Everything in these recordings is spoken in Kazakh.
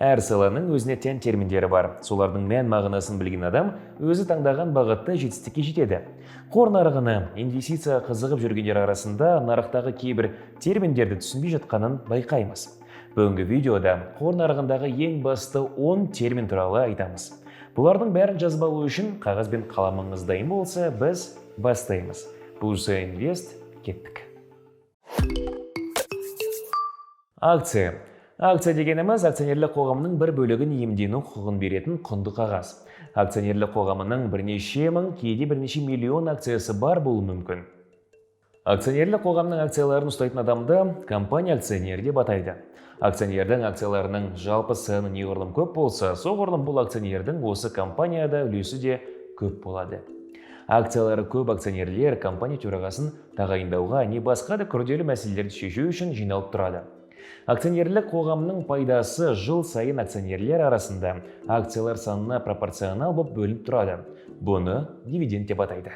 Әр саланың өзіне тән терминдері бар. Солардың мән мағынасын білген адам өзі таңдаған бағытта жетістікке жетеді. Қор нарығына инвестиция қызығып жүргендер арасында нарықтағы кейбір терминдерді түсінбей жатқанын байқаймыз. Бүгінгі видеода қор нарығындағы ең басты 10 термин туралы айтамыз. Бұлардың бәрін жазып алу үшін қағаз бен қаламыңыз дайын болса, біз бастаймыз. Бұлжса инвест, кеттік. Акция. Акция дегеніміз акционерлік қоғамның бір бөлігін иемдену құқығын беретін құнды қағаз. Акционерлік қоғамының бірнеше мың, кейде бірнеше миллион акциясы бар болуы мүмкін. Акционерлік қоғамның акцияларын ұстайтын адамды компания акционері деп атайды. Акционердің акцияларының жалпы саны неғұрлым көп болса, соғұрлым бұл акционердің осы компанияда үлесі де көп болады. Акциялары көп акционерлер компания төрағасын тағайындауға не басқа да күрделі мәселелерді шешу үшін жиналып тұрады. Акционерлік қоғамның пайдасы жыл сайын акционерлер арасында акциялар санына пропорционал болып бөлініп тұрады. Бұны дивиденд деп атайды.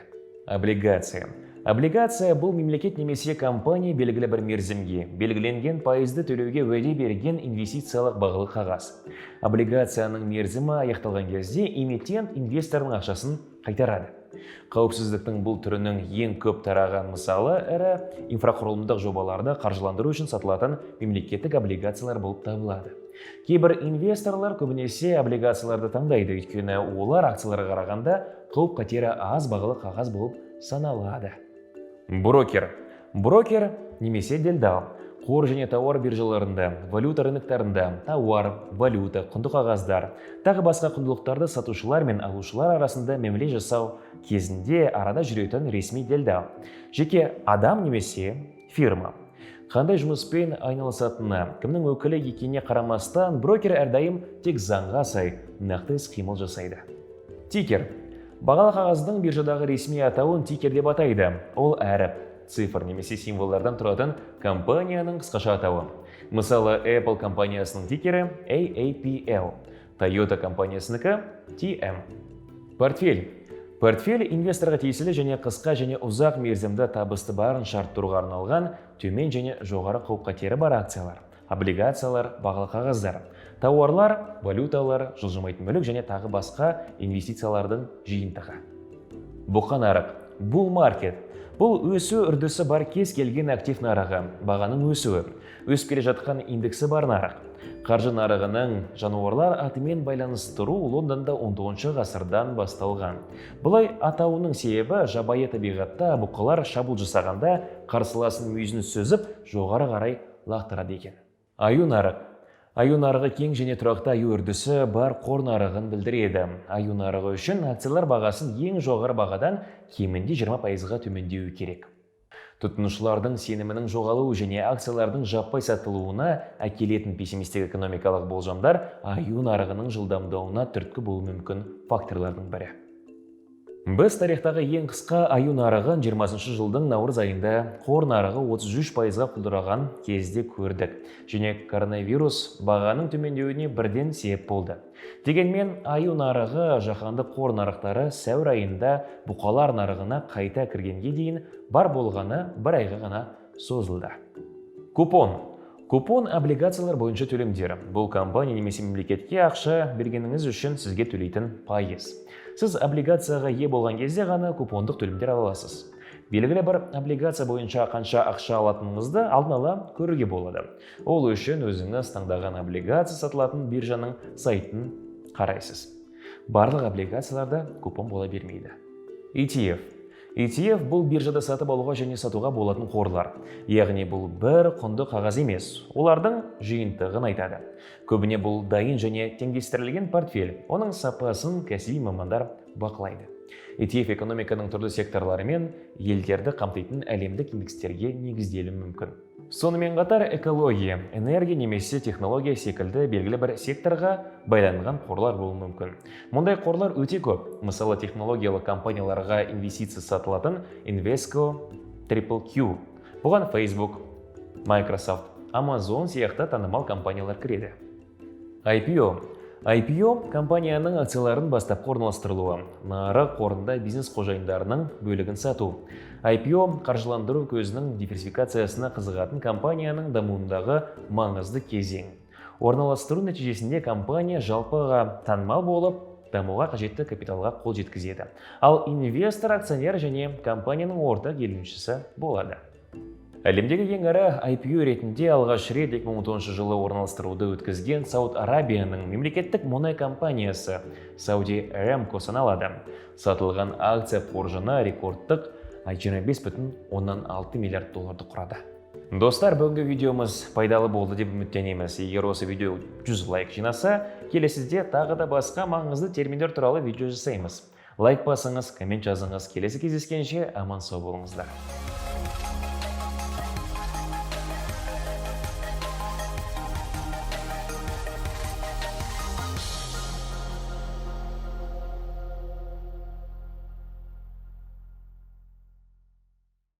Облигация. Облигация бұл мемлекет немесе компания белгілі бір мерзімге, белгіленген пайызды төлеуге уәде берген инвестициялық бағалы қағаз. Облигацияның мерзімі аяқталған кезде эмитент инвестордың ақшасын қайтарады. Қауіпсіздіктің бұл түрінің ең көп тараған мысалы ірі инфрақұрылымдық жобаларды қаржыландыру үшін сатылатын мемлекеттік облигациялар болып табылады. Кейбір инвесторлар көбінесе облигацияларды таңдайды, өйткені олар акцияларға қарағанда қауіп қатері аз бағалы қағаз болып саналады. Брокер. Брокер немесе делдал. Қор және тауар биржаларында, валюта рыноктарында тауар, валюта, құнды қағаздар, тағы басқа құндылықтарды сатушылар мен алушылар арасында мәміле жасау кезінде арада жүретін ресми делдал. Жеке адам немесе фирма. Қандай жұмыспен айналысатынына, кімнің өкілі екеніне қарамастан, брокер әрдайым тек заңға сай нақты іс-қимыл жасайды. Тикер. Бағалы қағаздың биржадағы ресми атауын тикер деп атайды. Ол әріп, цифр немесе символдардан тұратын компанияның қысқаша атауы. Мысалы, Apple компаниясының тикері AAPL, Toyota компаниясынікі TM. Портфель. Портфель инвесторға тиесілі және қысқа және ұзақ мерзімді табысты барын шарттыруға арналған төмен және жоғары қауіп қатері бар акциялар, облигациялар, бағалы қағаздар, тауарлар, валюталар, жылжымайтын мүлік және тағы басқа инвестициялардың жиынтығы. Бұқа нарық. Bull market. Бұл өсу үрдісі бар кез келген актив нарығы, бағаның өсуі, өсіп келе жатқан индексі бар нарық. Қаржы нарығының жануарлар атымен байланыстыру Лондонда 19 ғасырдан басталған. Бұлай атауының себебі жабайы табиғатта бұқалар шабуыл жасағанда қарсыласын мүйізін сөзіп жоғары қарай лақтырады екен. Аю нарық. Аю нарығы кең және тұрақты аю үрдісі бар қор нарығын білдіреді. Аю нарығы үшін акциялар бағасын ең жоғары бағадан кемінде 20%-ға төмендеуі керек. Тұтынушылардың сенімінің жоғалуы және акциялардың жаппай сатылуына әкелетін пессимистік экономикалық болжамдар аю нарығының жылдамдауына түрткі болуы мүмкін факторлардың бірі. Біз тарихтағы ең қысқа аю нарығын 20 жылдың наурыз айында қор нарығы 33%-ға құлдыраған кезде көрдік. Және коронавирус бағаның төмендеуіне бірден себеп болды. Дегенмен аю нарығы жаһандық қор нарықтары сәуір айында бұқалар нарығына қайта кіргенге дейін бар болғаны бір айға ғана созылды. Купон. Купон облигациялар бойынша төлемдер. Бұл компания немесе мемлекетке ақша бергеніңіз үшін сізге төлейтін пайыз. Сіз облигацияға ие болған кезде ғана купондық төлемдер ала аласыз. Белгілі бір облигация бойынша қанша ақша алатыныңызды алдын ала көруге болады. Ол үшін өзіңіз таңдаған облигация сатылатын биржаның сайтын қарайсыз. Барлық облигацияларда купон бола бермейді. ETF. ETF бұл биржада сатып алуға және сатуға болатын қорлар. Яғни бұл бір құнды қағаз емес, олардың жиынтығын айтады. Көбіне бұл дайын және теңдестірілген портфель, оның сапасын кәсіби мамандар бақылайды. ETF экономиканың түрлі секторлары мен елдерді қамтитын әлемдік индекстерге негізделуі мүмкін. Сонымен қатар экология, энергия немесе технология секілді белгілі бір секторға байланған қорлар болуы мүмкін. Мұндай қорлар өте көп. Мысалы, технологиялық компанияларға инвестиция сатылатын Invesco, TripleQ. Бұған Facebook, Microsoft, Amazon сияқты танымал компаниялар кіреді. IPO компанияның акцияларын бастапқы орналастырылуы, нарық қорында бизнес қожайындарының бөлігін сату. IPO қаржыландыру көзінің диверсификациясына қызығатын компанияның дамуындағы маңызды кезең. Орналастыру нәтижесінде компания жалпыға танымал болып, дамуға қажетті капиталға қол жеткізеді. Ал инвестор, акционер және компанияның ортақ иеленушісі болады. Әлемдегі ең ірі IPO ретінде алғаш рет 2010 жылы орналастыруды өткізген Сауд Арабияның мемлекеттік мұнай компаниясы Saudi Aramco саналады. Сатылған акция қоржыны рекордтық 25,6 миллиард долларды құрады. Достар, бүгінгі видеомыз пайдалы болды деп үміттенеміз. Егер осы видео 100 лайк жинаса, келесіде тағы да басқа маңызды терминдер туралы видео жасаймыз. Лайк басыңыз, коммент жазыңыз. Келесі кездескенше аман сау болыңыздар.